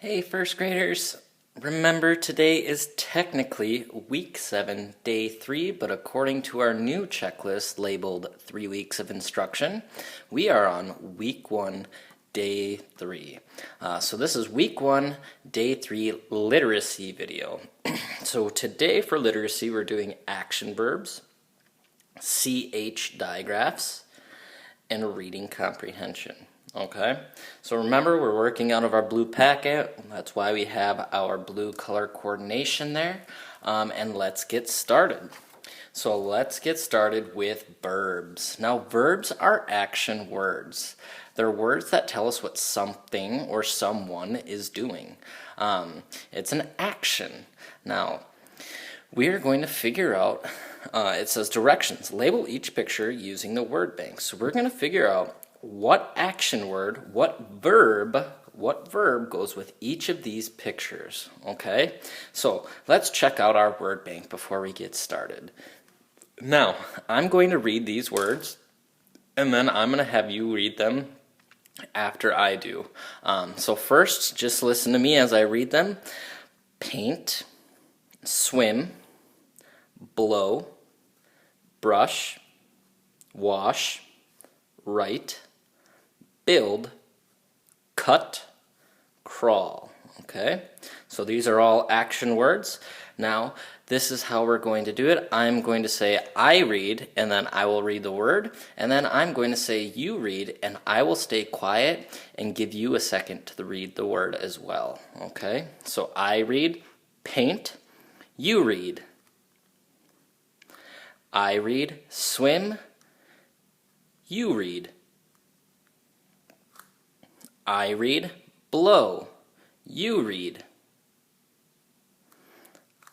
Hey, first graders. Remember, today is technically week 7, day 3, but according to our new checklist labeled 3 weeks of instruction, we are on week 1, day 3. So this is week 1, day 3 literacy video. So today for literacy, we're doing action verbs, CH digraphs, and reading comprehension. Okay, so remember we're working out of our blue packet. That's why we have our blue color coordination there. And let's get started. So let's get started with verbs. Now, verbs are action words. They're words that tell us what something or someone is doing. It's an action. Now, we are going to figure out, it says directions. Label each picture using the word bank. So we're going to figure out what action word, what verb goes with each of these pictures, okay? So let's check out our word bank before we get started. Now, I'm going to read these words, and then I'm going to have you read them after I do. So first, just listen to me as I read them. Paint, swim, blow, brush, wash, write, build, cut, crawl. Okay, so these are all action words. Now, this is how we're going to do it. I'm going to say I read, and then I will read the word, and then I'm going to say you read, and I will stay quiet and give you a second to read the word as well. Okay, so I read, paint, you read. I read, swim, you read. I read, blow, you read.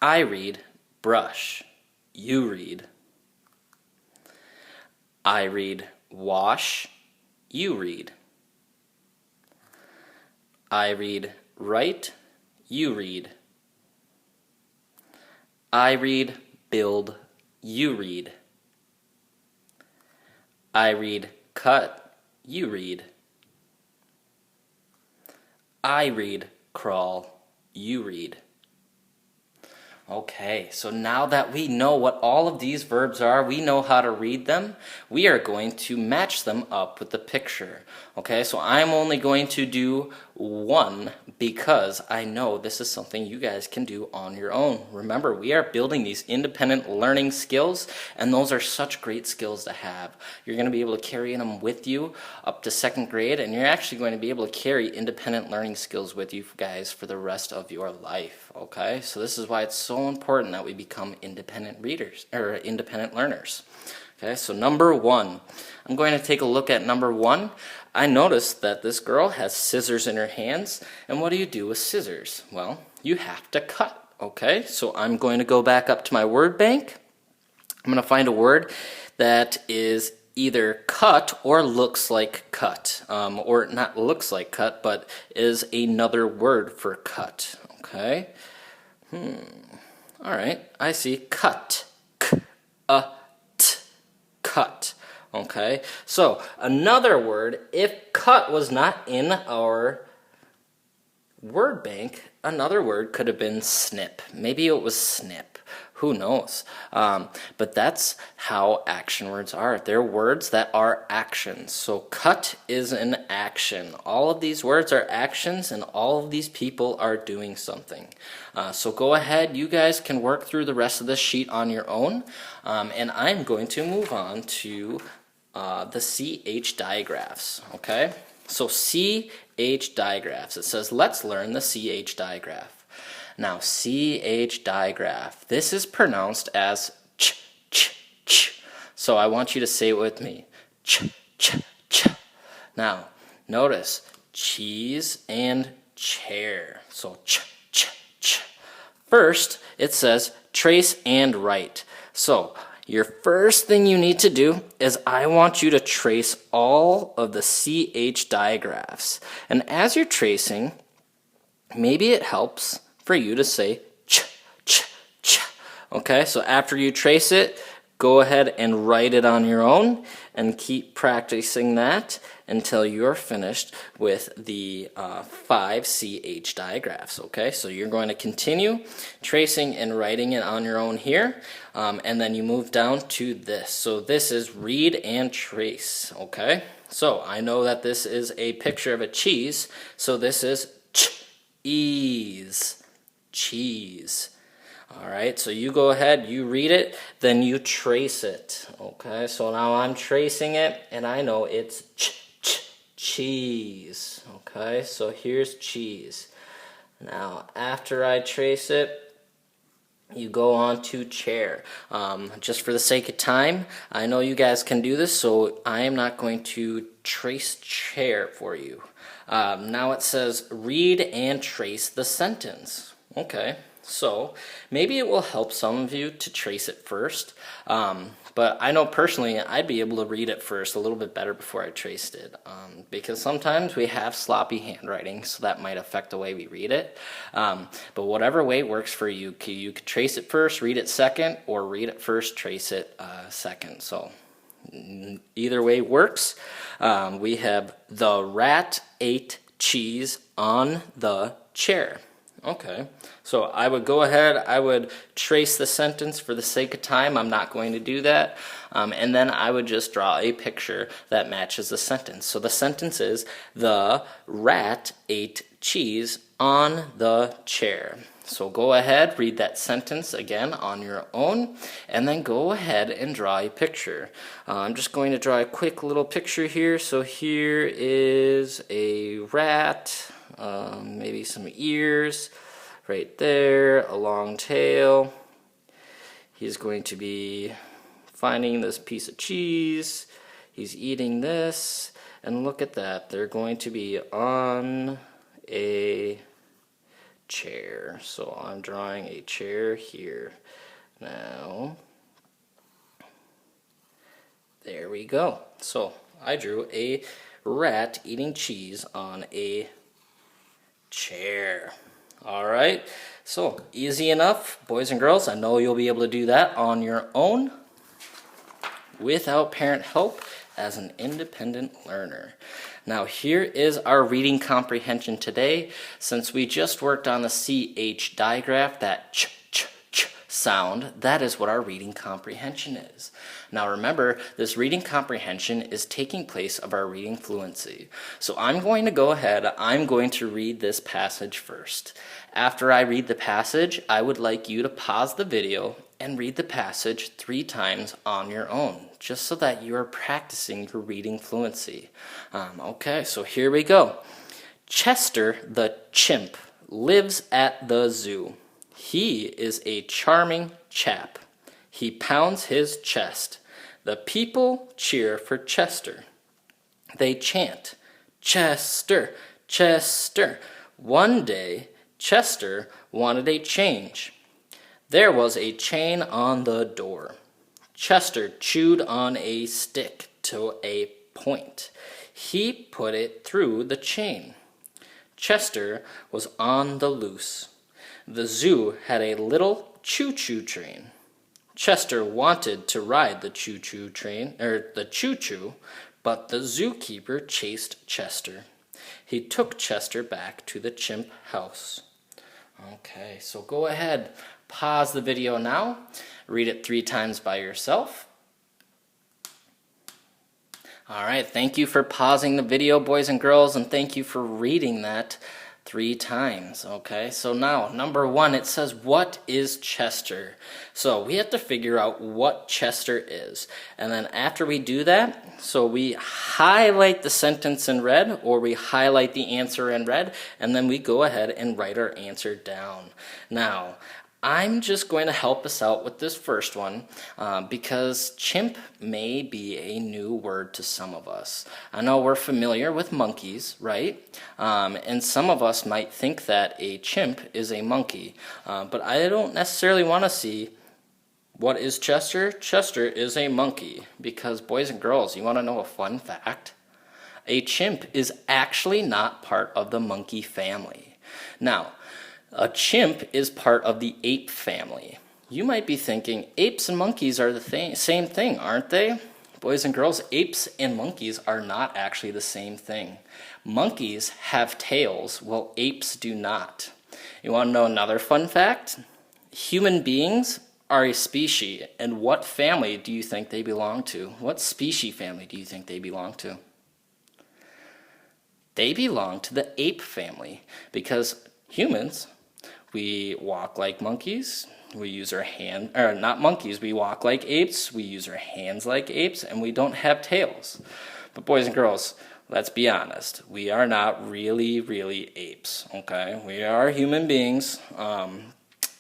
I read, brush, you read. I read, wash, you read. I read, write, you read. I read, build, you read. I read, cut, you read. I read, crawl, you read. Okay, so now that we know what all of these verbs are, we know how to read them, we are going to match them up with the picture. Okay, so I'm only going to do one because I know this is something you guys can do on your own. Remember, we are building these independent learning skills, and those are such great skills to have. You're going to be able to carry them with you up to 2nd grade, and you're actually going to be able to carry independent learning skills with you guys for the rest of your life. Okay, so this is why it's so important that we become independent readers or independent learners. Okay, so number 1. I'm going to take a look at number 1. I noticed that this girl has scissors in her hands, and what do you do with scissors? Well, you have to cut. Okay, so I'm going to go back up to my word bank. I'm going to find a word that is either cut or looks like cut, or not looks like cut, but is another word for cut. Okay. All right. I see cut. Cut. Okay. So another word, if cut was not in our word bank, another word could have been snip. Maybe it was snip. Who knows? But that's how action words are. They're words that are actions. So cut is an action. All of these words are actions, and all of these people are doing something. So go ahead. You guys can work through the rest of this sheet on your own. And I'm going to move on to the CH digraphs. Okay? So CH digraphs. It says, let's learn the CH digraph. Now, CH digraph. This is pronounced as ch, ch, ch. So I want you to say it with me. Ch, ch, ch. Now, notice cheese and chair. So ch, ch, ch. First, it says trace and write. So your first thing you need to do is I want you to trace all of the CH digraphs. And as you're tracing, maybe it helps for you to say ch, ch, ch. Okay, so after you trace it, go ahead and write it on your own and keep practicing that until you're finished with the 5 CH digraphs, okay? So you're going to continue tracing and writing it on your own here, and then you move down to this. So this is read and trace, okay? So I know that this is a picture of a cheese, so this is cheese, cheese. All right, so you go ahead, you read it, then you trace it. Okay, so now I'm tracing it, and I know it's cheese. Okay, so here's cheese. Now, after I trace it, you go on to chair. Just for the sake of time, I know you guys can do this, so I am not going to trace chair for you. Now it says read and trace the sentence. Okay. So maybe it will help some of you to trace it first, but I know personally I'd be able to read it first a little bit better before I traced it, because sometimes we have sloppy handwriting, so that might affect the way we read it. But whatever way works for you, you could trace it first, read it second, or read it first, trace it second. So either way works. We have the rat ate cheese on the chair. Okay, so I would go ahead, I would trace the sentence for the sake of time. I'm not going to do that. And then I would just draw a picture that matches the sentence. So the sentence is, the rat ate cheese on the chair. So go ahead, read that sentence again on your own, and then go ahead and draw a picture. I'm just going to draw a quick little picture here. So here is a rat. Maybe some ears right there, a long tail. He's going to be finding this piece of cheese. He's eating this, and look at that. They're going to be on a chair. So I'm drawing a chair here. Now, there we go. So I drew a rat eating cheese on a chair. All right, so easy enough, boys and girls. I know you'll be able to do that on your own without parent help as an independent learner. Now here is our reading comprehension today. Since we just worked on the CH digraph, that ch sound, that is what our reading comprehension is. Now remember, this reading comprehension is taking place of our reading fluency. So I'm going to go ahead, I'm going to read this passage first. After I read the passage, I would like you to pause the video and read the passage 3 times on your own, just so that you are practicing your reading fluency. Okay, so here we go. Chester the chimp lives at the zoo. He is a charming chap. He pounds his chest. The people cheer for Chester. They chant, Chester, Chester. One day, Chester wanted a change. There was a chain on the door. Chester chewed on a stick to a point. He put it through the chain. Chester was on the loose. The zoo had a little choo-choo train. Chester wanted to ride the choo-choo train, the choo-choo, but the zookeeper chased Chester. He took Chester back to the chimp house. Okay, so go ahead, pause the video now, read it 3 times by yourself. All right, thank you for pausing the video, boys and girls, and thank you for reading that 3 times. Okay, so now, number 1, it says, what is Chester? So we have to figure out what Chester is. And then after we do that, so we highlight the sentence in red, or we highlight the answer in red, and then we go ahead and write our answer down. Now, I'm just going to help us out with this first one because chimp may be a new word to some of us. I know we're familiar with monkeys, right? And some of us might think that a chimp is a monkey, but I don't necessarily want to see what is Chester. Chester is a monkey because, boys and girls, you want to know a fun fact? A chimp is actually not part of the monkey family. Now, a chimp is part of the ape family. You might be thinking, apes and monkeys are the same thing, aren't they? Boys and girls, apes and monkeys are not actually the same thing. Monkeys have tails, while apes do not. You want to know another fun fact? Human beings are a species, and what family do you think they belong to? What species family do you think they belong to? They belong to the ape family, because humans, we walk like monkeys, we use our hand, or not monkeys, we walk like apes, we use our hands like apes, and we don't have tails. But boys and girls, let's be honest, we are not really apes, okay? We are human beings.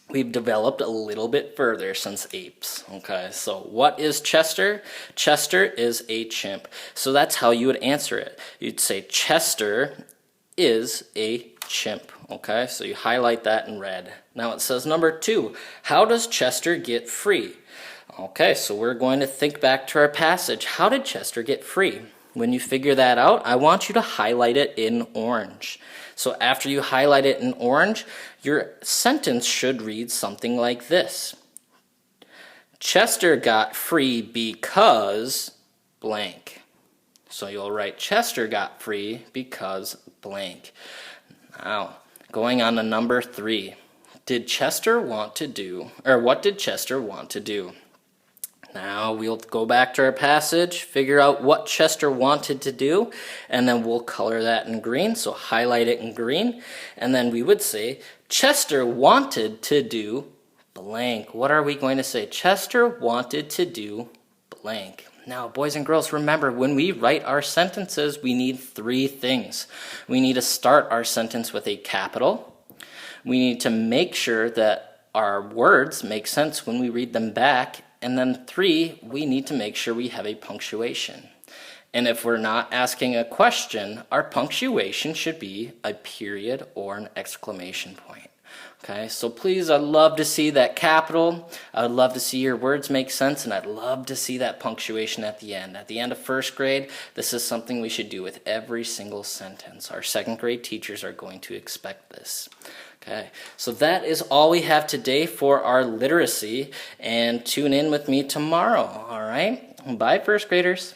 We've developed a little bit further since apes, okay? So what is Chester? Chester is a chimp. So that's how you would answer it. You'd say Chester is a chimp, okay? So you highlight that in red. Now it says number 2, how does Chester get free? Okay, so we're going to think back to our passage. How did Chester get free? When you figure that out, I want you to highlight it in orange. So after you highlight it in orange, your sentence should read something like this. Chester got free because blank. So you'll write Chester got free because blank. Now, going on to number 3. What did Chester want to do? Now we'll go back to our passage, figure out what Chester wanted to do, and then we'll color that in green, so highlight it in green, and then we would say, Chester wanted to do blank. What are we going to say? Chester wanted to do blank. Now, boys and girls, remember, when we write our sentences, we need 3 things. We need to start our sentence with a capital. We need to make sure that our words make sense when we read them back. And then 3, we need to make sure we have a punctuation. And if we're not asking a question, our punctuation should be a period or an exclamation point. Okay, so please, I'd love to see that capital. I'd love to see your words make sense, and I'd love to see that punctuation at the end. At the end of first grade, this is something we should do with every single sentence. Our second grade teachers are going to expect this. Okay, so that is all we have today for our literacy, and tune in with me tomorrow, all right? Bye, first graders.